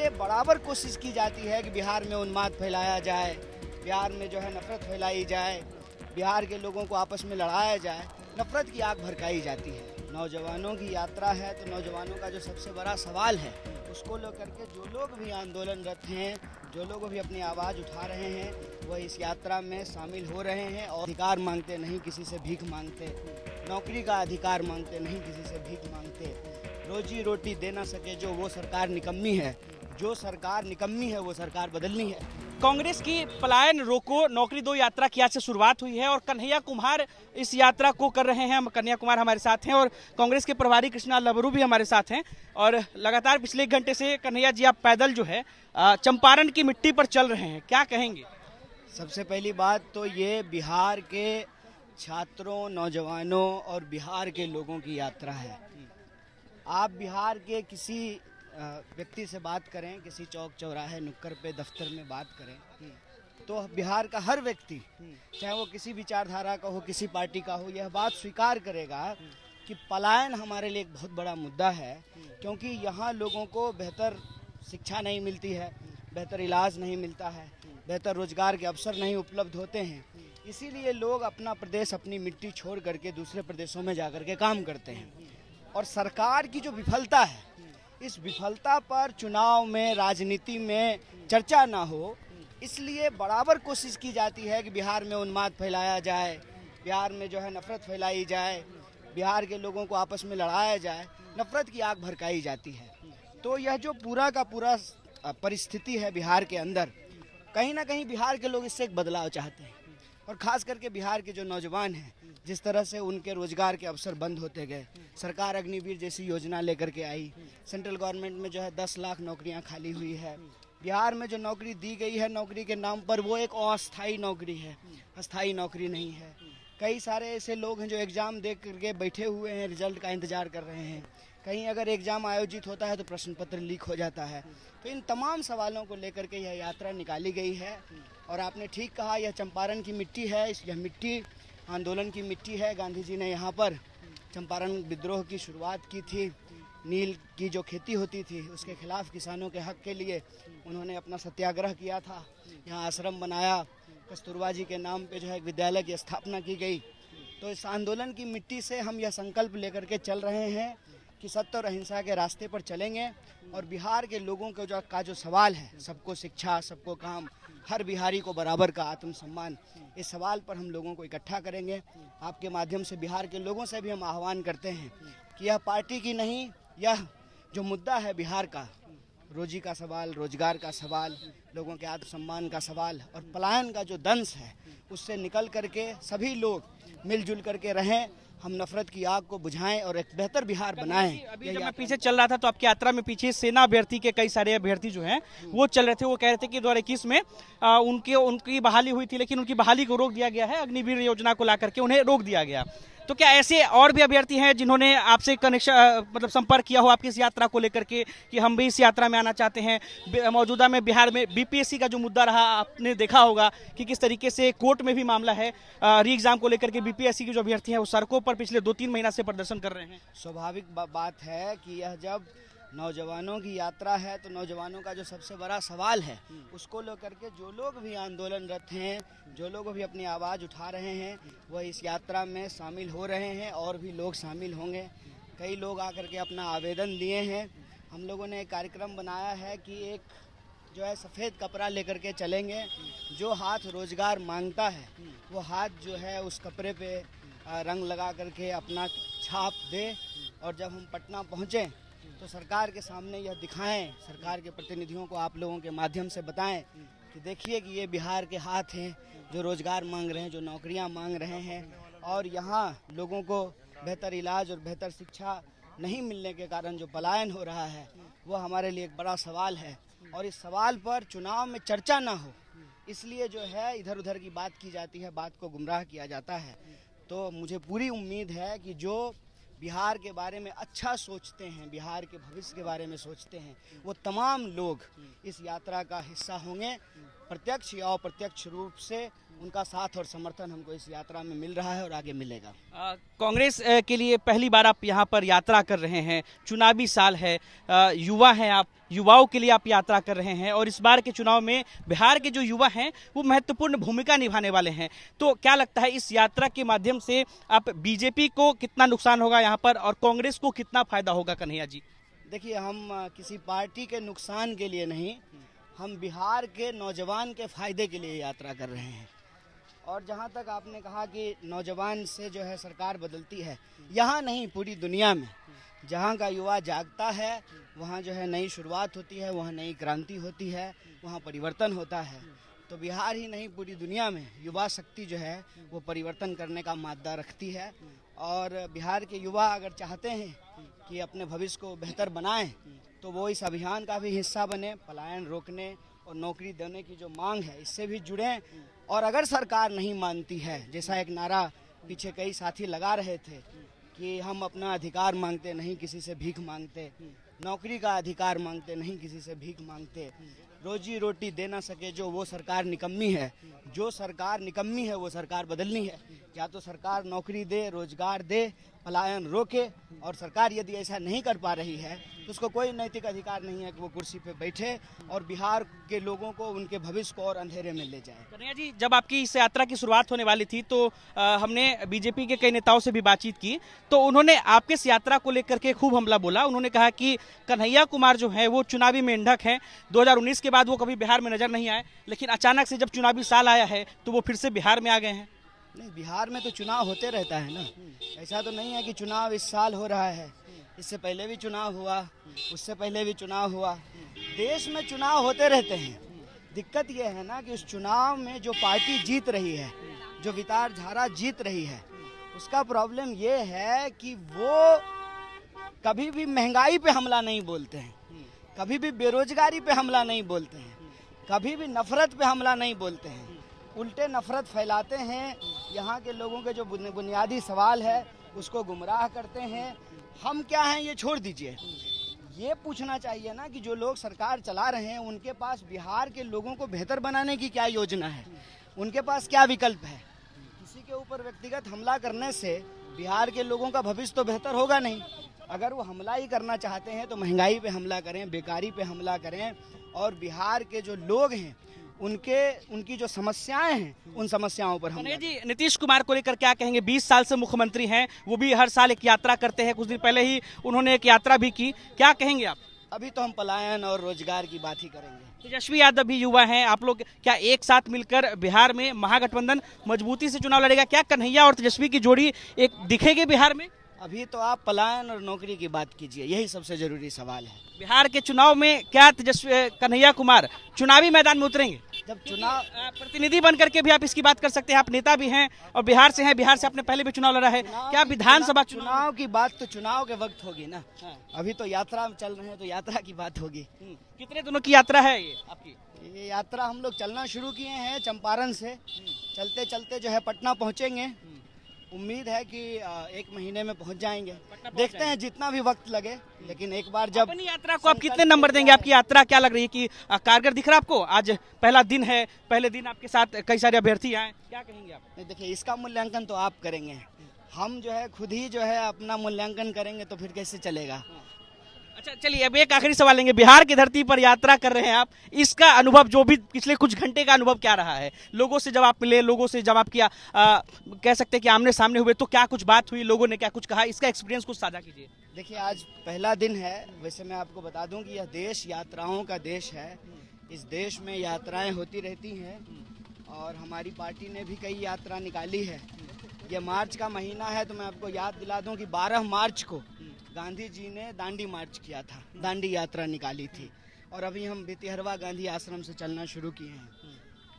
इसलिए बराबर कोशिश की जाती है कि बिहार में उन्माद फैलाया जाए, बिहार में जो है नफरत फैलाई जाए, बिहार के लोगों को आपस में लड़ाया जाए, नफरत की आग भड़काई जाती है। नौजवानों की यात्रा है तो नौजवानों का जो सबसे बड़ा सवाल है उसको लेकर के जो लोग भी आंदोलनरत हैं, जो लोग भी अपनी आवाज़ उठा रहे हैं, वह इस यात्रा में शामिल हो रहे हैं और अधिकार मांगते नहीं किसी से भीख मांगते, नौकरी का अधिकार मांगते नहीं किसी से भीख मांगते, रोजी रोटी दे ना सके जो वो सरकार निकम्मी है, जो सरकार निकम्मी है वो सरकार बदलनी है। कांग्रेस की पलायन रोको नौकरी दो यात्रा की आज से शुरुआत हुई है और कन्हैया कुमार इस यात्रा को कर रहे हैं। कन्हैया कुमार हमारे साथ हैं और कांग्रेस के प्रभारी कृष्णा लबरू भी हमारे साथ हैं और लगातार पिछले 1 घंटे से कन्हैया जी आप पैदल जो है चंपारण की मिट्टी पर चल रहे हैं, क्या कहेंगे? सबसे पहली बात तो ये बिहार के छात्रों, नौजवानों और बिहार के लोगों की यात्रा है। आप बिहार के किसी व्यक्ति से बात करें, किसी चौक चौराहे नुक्कड़ पे दफ्तर में बात करें, तो बिहार का हर व्यक्ति, चाहे वो किसी विचारधारा का हो, किसी पार्टी का हो, यह बात स्वीकार करेगा कि पलायन हमारे लिए एक बहुत बड़ा मुद्दा है, क्योंकि यहाँ लोगों को बेहतर शिक्षा नहीं मिलती है, बेहतर इलाज नहीं मिलता है, बेहतर रोजगार के अवसर नहीं उपलब्ध होते हैं। इसीलिए लोग अपना प्रदेश, अपनी मिट्टी छोड़ करके दूसरे प्रदेशों में जाकर के काम करते हैं। और सरकार की जो विफलता है, इस विफलता पर चुनाव में, राजनीति में चर्चा ना हो, इसलिए बराबर कोशिश की जाती है कि बिहार में उन्माद फैलाया जाए, बिहार में जो है नफरत फैलाई जाए, बिहार के लोगों को आपस में लड़ाया जाए, नफरत की आग भड़काई जाती है। तो यह जो पूरा का पूरा परिस्थिति है बिहार के अंदर, कहीं ना कहीं बिहार के लोग इससे एक बदलाव चाहते हैं और खास करके बिहार के जो नौजवान हैं, जिस तरह से उनके रोजगार के अवसर बंद होते गए, सरकार अग्निवीर जैसी योजना लेकर के आई, सेंट्रल गवर्नमेंट में जो है 10 लाख नौकरियां खाली हुई है, बिहार में जो नौकरी दी गई है नौकरी के नाम पर वो एक अस्थायी नौकरी है, अस्थायी नौकरी नहीं है। कई सारे ऐसे लोग हैं जो एग्ज़ाम दे करके बैठे हुए हैं, रिजल्ट का इंतजार कर रहे हैं, कहीं अगर एग्ज़ाम आयोजित होता है तो प्रश्न पत्र लीक हो जाता है। तो इन तमाम सवालों को लेकर के यह यात्रा निकाली गई है। और आपने ठीक कहा, यह चंपारण की मिट्टी है, यह मिट्टी आंदोलन की मिट्टी है। गांधी जी ने यहाँ पर चंपारण विद्रोह की शुरुआत की थी। नील की जो खेती होती थी उसके खिलाफ, किसानों के हक के लिए उन्होंने अपना सत्याग्रह किया था, यहाँ आश्रम बनाया, कस्तूरबा जी के नाम पे जो है विद्यालय की स्थापना की गई। तो इस आंदोलन की मिट्टी से हम यह संकल्प लेकर के चल रहे हैं कि सत्य और अहिंसा के रास्ते पर चलेंगे और बिहार के लोगों को जो सवाल है, सबको शिक्षा, सबको काम, हर बिहारी को बराबर का आत्मसम्मान, इस सवाल पर हम लोगों को इकट्ठा करेंगे। आपके माध्यम से बिहार के लोगों से भी हम आह्वान करते हैं कि यह पार्टी की नहीं, यह जो मुद्दा है बिहार का, रोजी का सवाल, रोजगार का सवाल, लोगों के आत्मसम्मान का सवाल और पलायन का जो दंश है, उससे निकल करके सभी लोग मिलजुल करके रहें, हम नफरत की आग को बुझाएं और एक बेहतर बिहार बनाएं। अभी जब मैं पीछे चल रहा था तो आपकी यात्रा में पीछे सेना अभ्यर्थी के कई सारे अभ्यर्थी जो हैं वो चल रहे थे। वो कह रहे थे कि 2021 में उनकी बहाली हुई थी, लेकिन उनकी बहाली को रोक दिया गया है, अग्निवीर योजना को ला करके उन्हें रोक दिया गया। तो क्या ऐसे और भी अभ्यर्थी हैं जिन्होंने आपसे कनेक्शन, मतलब संपर्क किया हो आपकी इस यात्रा को लेकर के कि हम भी इस यात्रा में आना चाहते हैं? मौजूदा में बिहार में बीपीएससी का जो मुद्दा रहा, आपने देखा होगा कि किस तरीके से कोर्ट में भी मामला है, री एग्जाम को लेकर के बीपीएससी के जो अभ्यर्थी हैं वो सड़कों पर पिछले 2-3 महीना से प्रदर्शन कर रहे हैं। स्वाभाविक बात है कि यह जब नौजवानों की यात्रा है तो नौजवानों का जो सबसे बड़ा सवाल है उसको लेकर के जो लोग भी आंदोलनरत हैं, जो लोग भी अपनी आवाज़ उठा रहे हैं, वह इस यात्रा में शामिल हो रहे हैं और भी लोग शामिल होंगे। कई लोग आकर के अपना आवेदन दिए हैं। हम लोगों ने एक कार्यक्रम बनाया है कि एक जो है सफ़ेद कपड़ा लेकर के चलेंगे, जो हाथ रोजगार मांगता है वो हाथ जो है उस कपड़े पे रंग लगा करके अपना छाप दे, और जब हम पटना पहुँचें तो सरकार के सामने यह दिखाएं, सरकार के प्रतिनिधियों को आप लोगों के माध्यम से बताएं कि देखिए कि ये बिहार के हाथ हैं जो रोजगार मांग रहे हैं, जो नौकरियां मांग रहे हैं, और यहाँ लोगों को बेहतर इलाज और बेहतर शिक्षा नहीं मिलने के कारण जो पलायन हो रहा है वो हमारे लिए एक बड़ा सवाल है। और इस सवाल पर चुनाव में चर्चा ना हो, इसलिए जो है इधर उधर की बात की जाती है, बात को गुमराह किया जाता है। तो मुझे पूरी उम्मीद है कि जो बिहार के बारे में अच्छा सोचते हैं, बिहार के भविष्य के बारे में सोचते हैं, वो तमाम लोग इस यात्रा का हिस्सा होंगे। प्रत्यक्ष या अप्रत्यक्ष रूप से उनका साथ और समर्थन हमको इस यात्रा में मिल रहा है और आगे मिलेगा। कांग्रेस के लिए पहली बार आप यहाँ पर यात्रा कर रहे हैं, चुनावी साल है, युवा हैं आप, युवाओं के लिए आप यात्रा कर रहे हैं और इस बार के चुनाव में बिहार के जो युवा हैं वो महत्वपूर्ण भूमिका निभाने वाले हैं। तो क्या लगता है इस यात्रा के माध्यम से आप बीजेपी को कितना नुकसान होगा यहाँ पर और कांग्रेस को कितना फायदा होगा कन्हैया जी? देखिए, हम किसी पार्टी के नुकसान के लिए नहीं, हम बिहार के नौजवान के फायदे के लिए यात्रा कर रहे हैं। और जहाँ तक आपने कहा कि नौजवान से जो है सरकार बदलती है, यहाँ नहीं पूरी दुनिया में जहाँ का युवा जागता है वहाँ जो है नई शुरुआत होती है, वहाँ नई क्रांति होती है, वहाँ परिवर्तन होता है। तो बिहार ही नहीं पूरी दुनिया में युवा शक्ति जो है वो परिवर्तन करने का मादा रखती है। और बिहार के युवा अगर चाहते हैं कि अपने भविष्य को बेहतर बनाएं तो वो इस अभियान का भी हिस्सा बने, पलायन रोकने और नौकरी देने की जो मांग है इससे भी जुड़ें। और अगर सरकार नहीं मानती है, जैसा एक नारा पीछे कई साथी लगा रहे थे कि हम अपना अधिकार मांगते नहीं किसी से भीख मांगते, नौकरी का अधिकार मांगते नहीं किसी से भीख मांगते, रोजी रोटी दे ना सके जो वो सरकार निकम्मी है। जो सरकार निकम्मी है वो सरकार बदलनी है। या तो सरकार नौकरी दे, रोजगार दे, पलायन रोके। और सरकार यदि ऐसा नहीं कर पा रही है तो उसको कोई नैतिक अधिकार नहीं है कि वो कुर्सी पे बैठे और बिहार के लोगों को, उनके भविष्य को और अंधेरे में ले जाए। कन्हैया जी, जब आपकी इस यात्रा की शुरुआत होने वाली थी तो हमने बीजेपी के कई नेताओं से भी बातचीत की तो उन्होंने आपके इस यात्रा को लेकर के खूब हमला बोला। उन्होंने कहा कि कन्हैया कुमार जो है वो चुनावी मेंढक हैं, 2019 के बाद वो कभी बिहार में नजर नहीं आए, लेकिन अचानक से जब चुनावी साल आया है तो वो फिर से बिहार में आ गए हैं। नहीं, बिहार में तो चुनाव होते रहता है ना, ऐसा तो नहीं है कि चुनाव इस साल हो रहा है। इससे पहले भी चुनाव हुआ, उससे पहले भी चुनाव हुआ। देश में चुनाव होते रहते हैं। दिक्कत यह है ना कि उस चुनाव में जो पार्टी जीत रही है, जो विचारधारा जीत रही है, उसका प्रॉब्लम ये है कि वो कभी भी महंगाई पे हमला नहीं बोलते हैं, कभी भी बेरोजगारी पे हमला नहीं बोलते हैं, कभी भी नफरत पे हमला नहीं बोलते हैं। उल्टे नफरत फैलाते हैं। यहाँ के लोगों के जो बुनियादी सवाल है उसको गुमराह करते हैं। हम क्या हैं ये छोड़ दीजिए, ये पूछना चाहिए ना कि जो लोग सरकार चला रहे हैं उनके पास बिहार के लोगों को बेहतर बनाने की क्या योजना है, उनके पास क्या विकल्प है। किसी के ऊपर व्यक्तिगत हमला करने से बिहार के लोगों का भविष्य तो बेहतर होगा नहीं। अगर वो हमला ही करना चाहते हैं तो महंगाई पे हमला करें, बेकारी पे हमला करें और बिहार के जो लोग हैं उनकी जो समस्याएं हैं उन समस्याओं पर हमला। जी, नीतीश कुमार को लेकर क्या कहेंगे? 20 साल से मुख्यमंत्री हैं, वो भी हर साल एक यात्रा करते हैं, कुछ दिन पहले ही उन्होंने एक यात्रा भी की, क्या कहेंगे आप? अभी तो हम पलायन और रोजगार की बात ही करेंगे। तेजस्वी यादव भी युवा हैं, आप लोग क्या एक साथ मिलकर बिहार में महागठबंधन मजबूती से चुनाव लड़ेगा? क्या कन्हैया और तेजस्वी की जोड़ी एक दिखेगी बिहार में? अभी तो आप पलायन और नौकरी की बात कीजिए, यही सबसे जरूरी सवाल है। बिहार के चुनाव में क्या तेजस्वी कन्हैया कुमार चुनावी मैदान में उतरेंगे? जब चुनाव प्रतिनिधि बन करके भी आप इसकी बात कर सकते हैं, आप नेता भी हैं और बिहार से हैं, बिहार से आपने पहले भी चुनाव लड़ा है, क्या विधानसभा चुनाव की बात तो चुनाव के वक्त होगी ना। अभी तो यात्रा में चल रहे हैं तो यात्रा की बात होगी। कितने दिनों की यात्रा है ये आपकी? ये यात्रा हम लोग चलना शुरू किए हैं चंपारण से, चलते चलते जो है पटना पहुंचेंगे। उम्मीद है कि 1 महीने में पहुंच जाएंगे। देखते हैं जितना भी वक्त लगे, लेकिन एक बार जब अपनी यात्रा को आप कितने नंबर देंगे? आपकी यात्रा क्या लग रही है कि कारगर दिख रहा है आपको? आज पहला दिन है, पहले दिन आपके साथ कई सारे अभ्यर्थी आए, क्या कहेंगे आप? नहीं, देखिए इसका मूल्यांकन तो आप करेंगे, हम जो है खुद ही जो है अपना मूल्यांकन करेंगे तो फिर कैसे चलेगा। अच्छा, चलिए अब एक आखिरी सवाल लेंगे। बिहार की धरती पर यात्रा कर रहे हैं आप, इसका अनुभव जो भी पिछले कुछ घंटे का अनुभव क्या रहा है? लोगों से जब आप मिले, लोगों से जब आप किया कह सकते हैं कि आमने सामने हुए, तो क्या कुछ बात हुई, लोगों ने क्या कुछ कहा, इसका एक्सपीरियंस कुछ साझा कीजिए। देखिए, आज पहला दिन है। वैसे मैं आपको बता दूं कि यह देश यात्राओं का देश है। इस देश में यात्राएं होती रहती हैं और हमारी पार्टी ने भी कई यात्रा निकाली है। ये मार्च का महीना है तो मैं आपको याद दिला दूं कि 12 मार्च को गांधी जी ने दांडी मार्च किया था, दांडी यात्रा निकाली थी और अभी हम भितिहरवा गांधी आश्रम से चलना शुरू किए हैं।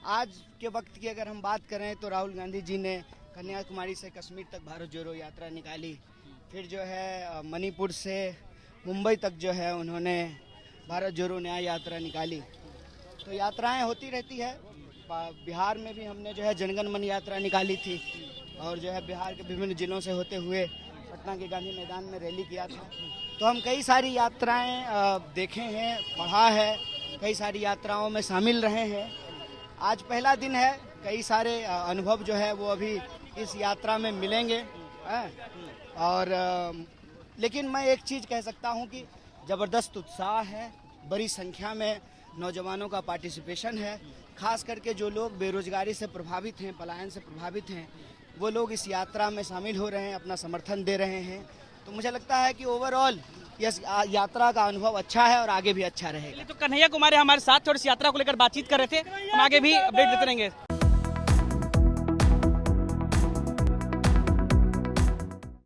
आज के वक्त की अगर हम बात करें तो राहुल गांधी जी ने कन्याकुमारी से कश्मीर तक भारत जोड़ो यात्रा निकाली। फिर जो है मणिपुर से मुंबई तक जो है उन्होंने भारत जोड़ो न्याय यात्रा निकाली। तो यात्राएं होती रहती है। बिहार में भी हमने जो है जनगण मन यात्रा निकाली थी और जो है बिहार के विभिन्न जिलों से होते हुए पटना के गांधी मैदान में रैली किया था। तो हम कई सारी यात्राएं देखे हैं, पढ़ा है, कई सारी यात्राओं में शामिल रहे हैं। आज पहला दिन है, कई सारे अनुभव जो है वो अभी इस यात्रा में मिलेंगे। और लेकिन मैं एक चीज़ कह सकता हूं कि ज़बरदस्त उत्साह है, बड़ी संख्या में नौजवानों का पार्टिसिपेशन है। खास करके जो लोग बेरोजगारी से प्रभावित हैं, पलायन से प्रभावित हैं, वो लोग इस यात्रा में शामिल हो रहे हैं, अपना समर्थन दे रहे हैं। तो मुझे लगता है कि ओवरऑल इस यात्रा का अनुभव अच्छा है और आगे भी अच्छा रहेगा। तो कन्हैया कुमार हमारे साथ और इस यात्रा को लेकर बातचीत कर रहे थे, हम आगे भी अपडेट देते रहेंगे।